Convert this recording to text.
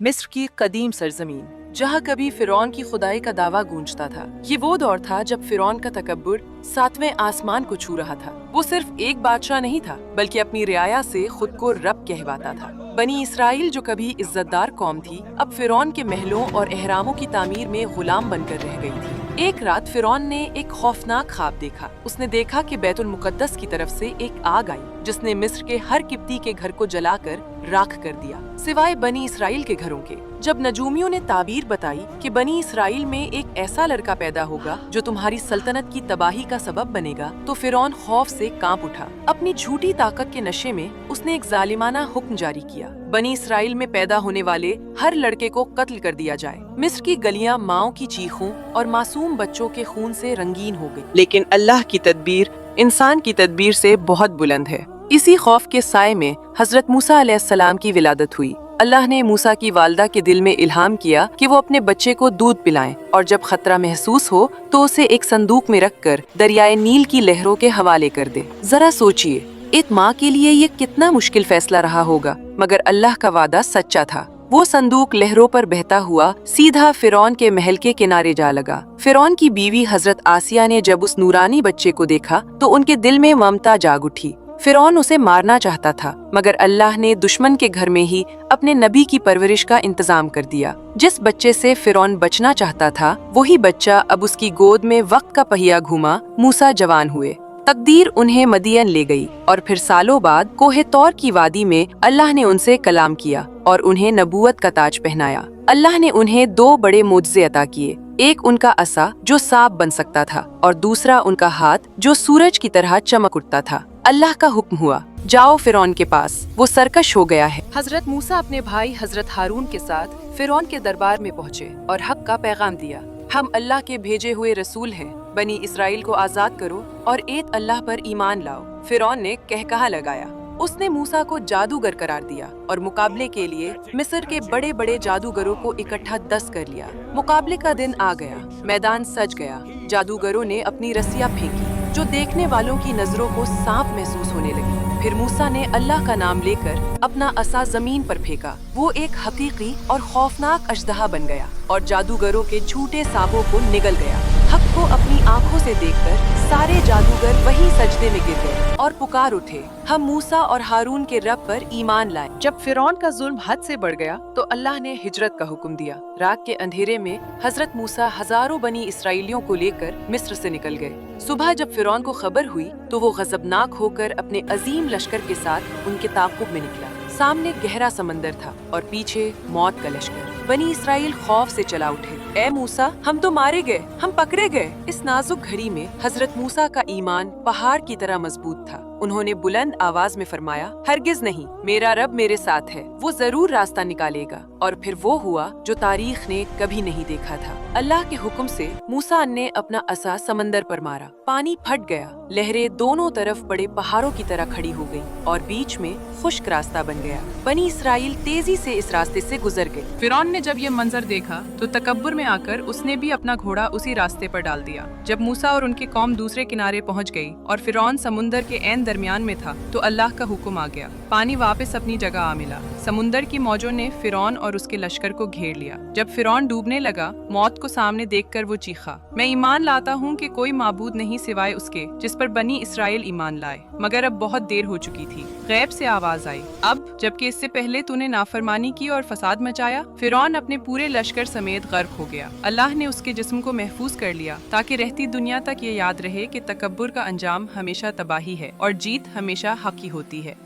मिस्र की कदीम सरजमीन जहाँ कभी फिरौन की खुदाई का दावा गूंजता था। ये वो दौर था जब फिरौन का तकब्बुर सातवें आसमान को छू रहा था। वो सिर्फ एक बादशाह नहीं था, बल्कि अपनी रियाया से खुद को रब कहवाता था। बनी इसराइल जो कभी इज्जतदार कौम थी, अब फिरौन के महलों और एहरामों की तामीर में गुलाम बनकर रह गई थी। एक रात फिरौन ने एक खौफनाक ख्वाब देखा। उसने देखा कि बैतुल मुकद्दस की तरफ से एक आग आई, जिसने मिस्र के हर किप्ती के घर को जलाकर राख कर दिया, सिवाय बनी इसराइल के घरों के। जब नजूमियों ने ताबीर बताई कि बनी इसराइल में एक ऐसा लड़का पैदा होगा जो तुम्हारी सल्तनत की तबाही का सबब बनेगा, तो फिरौन खौफ से कांप उठा। अपनी झूठी ताकत के नशे में उसने एक जालिमाना हुक्म जारी किया, बनी इसराइल में पैदा होने वाले हर लड़के को कत्ल कर दिया जाए। मिस्र की गलियां माओं की चीखों और मासूम बच्चों के खून से रंगीन हो गई। लेकिन अल्लाह की तदबीर इंसान की तदबीर से बहुत बुलंद है। इसी खौफ के साए में हजरत मूसा अलैहिस्सलाम की विलादत हुई। अल्लाह ने मूसा की वालदा के दिल में इल्हाम किया कि वो अपने बच्चे को दूध पिलाएं, और जब खतरा महसूस हो तो उसे एक संदूक में रखकर दरियाए नील की लहरों के हवाले कर दे। जरा सोचिए, एक माँ के लिए ये कितना मुश्किल फैसला रहा होगा, मगर अल्लाह का वादा सच्चा था। वो संदूक लहरों पर बहता हुआ सीधा फिरौन के महल के किनारे जा लगा। फिरौन की बीवी हजरत आसिया ने जब उस नूरानी बच्चे को देखा तो उनके दिल में ममता जाग उठी। फिरौन उसे मारना चाहता था, मगर अल्लाह ने दुश्मन के घर में ही अपने नबी की परवरिश का इंतजाम कर दिया। जिस बच्चे से फिरौन बचना चाहता था, वही बच्चा अब उसकी गोद में वक्त का पहिया घूमा। मूसा जवान हुए, तकदीर उन्हें मदियन ले गई, और फिर सालों बाद कोहे तौर की वादी में अल्लाह ने उनसे कलाम किया और उन्हें नबूवत का ताज पहनाया। अल्लाह ने उन्हें दो बड़े मोजज़े अता किए, एक उनका असा जो सांप बन सकता था, और दूसरा उनका हाथ जो सूरज की तरह चमक उठता था। अल्लाह का हुक्म हुआ, जाओ फिरौन के पास, वो सरकश हो गया है। हजरत मूसा अपने भाई हजरत हारून के साथ फिरौन के दरबार में पहुँचे और हक का पैगाम दिया। हम अल्लाह के भेजे हुए रसूल हैं, बनी इसराइल को आजाद करो और एक अल्लाह पर ईमान लाओ। फिरौन ने कहकहा लगाया। उसने मूसा को जादूगर करार दिया और मुकाबले के लिए मिस्र के बड़े बड़े जादूगरों को इकट्ठा 10 कर लिया। मुकाबले का दिन आ गया, मैदान सज गया। जादूगरों ने अपनी रस्सियां फेंकी, जो देखने वालों की नजरों को सांप महसूस होने लगी। फिर मूसा ने अल्लाह का नाम लेकर अपना असा जमीन पर फेंका। वो एक हकीकी और खौफनाक अजदहा बन गया और जादूगरों के झूठे सांपों को निगल गया। हक को अपनी आंखों से देखकर सारे जादूगर वही सजदे में गिर गए और पुकार उठे, हम मूसा और हारून के रब पर ईमान लाए। जब फिरौन का जुल्म हद से बढ़ गया तो अल्लाह ने हिजरत का हुक्म दिया। रात के अंधेरे में हजरत मूसा हजारों बनी इसराइलियों को लेकर मिस्र से निकल गए। सुबह जब फिरौन को खबर हुई तो वो गजबनाक होकर अपने अजीम लश्कर के साथ उनके ताक़ुब में निकला। सामने गहरा समंदर था और पीछे मौत का लश्कर। बनी इसराइल खौफ से चला उठे, ए मूसा, हम तो मारे गए, हम पकड़े गए। इस नाजुक घड़ी में हजरत मूसा का ईमान पहाड़ की तरह मजबूत था। उन्होंने बुलंद आवाज में फरमाया, हरगिज नहीं, मेरा रब मेरे साथ है, वो जरूर रास्ता निकालेगा। और फिर वो हुआ जो तारीख ने कभी नहीं देखा था। अल्लाह के हुक्म से मूसा ने अपना असा समंदर पर मारा, पानी फट गया, लहरें दोनों तरफ बड़े पहाड़ों की तरह खड़ी हो गई और बीच में खुश्क रास्ता बन गया। बनी इसराइल तेजी से इस रास्ते से गुजर गए। फिरौन ने जब ये मंजर देखा तो तकब्बुर में आकर उसने भी अपना घोड़ा उसी रास्ते पर डाल दिया। जब मूसा और उनकी कौम दूसरे किनारे पहुंच गई और फिरौन समुंदर के ऐन दरमियान में था तो अल्लाह का हुक्म आ गया, पानी वापस अपनी जगह आ मिला। समुंदर की मौजों ने फिरौन और उसके लश्कर को घेर लिया। जब फिरौन डूबने लगा, मौत को सामने देखकर वो चीखा, मैं ईमान लाता हूँ कि कोई माबूद नहीं सिवाय उसके जिस पर बनी इसराइल ईमान लाए। मगर अब बहुत देर हो चुकी थी। गैब से आवाज आई, अब जबकि इससे पहले तूने नाफरमानी की और फसाद मचाया। फिरौन अपने पूरे लश्कर समेत गर्क हो गया। अल्लाह ने उसके जिस्म को महफूज कर लिया ताकि रहती दुनिया तक ये याद रहे कि तकब्बुर का अंजाम हमेशा तबाही है और जीत हमेशा हक ही होती है।